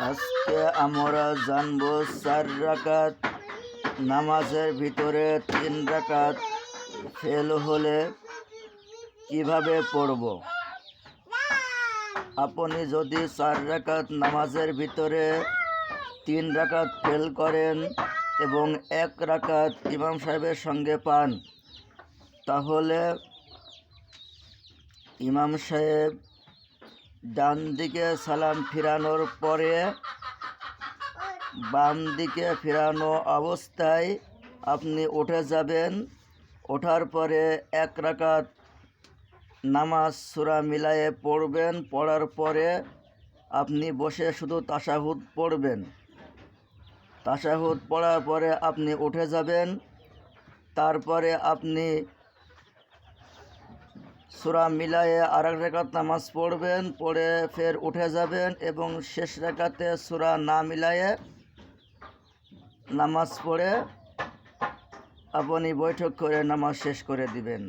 আজকে আমরা জানবো 4 রাকাত নামাজের ভিতরে 3 রাকাত ফেল হলে কিভাবে পড়ব। আপনি যদি 4 রাকাত নামাজের ভিতরে 3 রাকাত ফেল করেন এবং 1 রাকাত ইমাম সাহেবের সঙ্গে পান, তাহলে ইমাম সাহেব ডান দিকে সালাম ফিরানোর পরে বাম দিকে ফিরানো অবস্থায় আপনি উঠে যাবেন। ওঠার পরে 1 রাকাত নামাজ সূরা মিলায়ে পড়বেন। পড়ার পরে আপনি বসে শুধু তাশাহুদ পড়বেন। তাশাহুদ পড়ার পরে আপনি উঠে যাবেন। তারপরে আপনি সূরা মিলায়ে আর 1 রাকাত নামাজ পড়বেন, পড়ে ফের উঠে যাবেন এবং শেষ রাকাতে সূরা না মিলায়ে নামাজ পড়ে আপনি বৈঠক করে নামাজ শেষ করে দিবেন।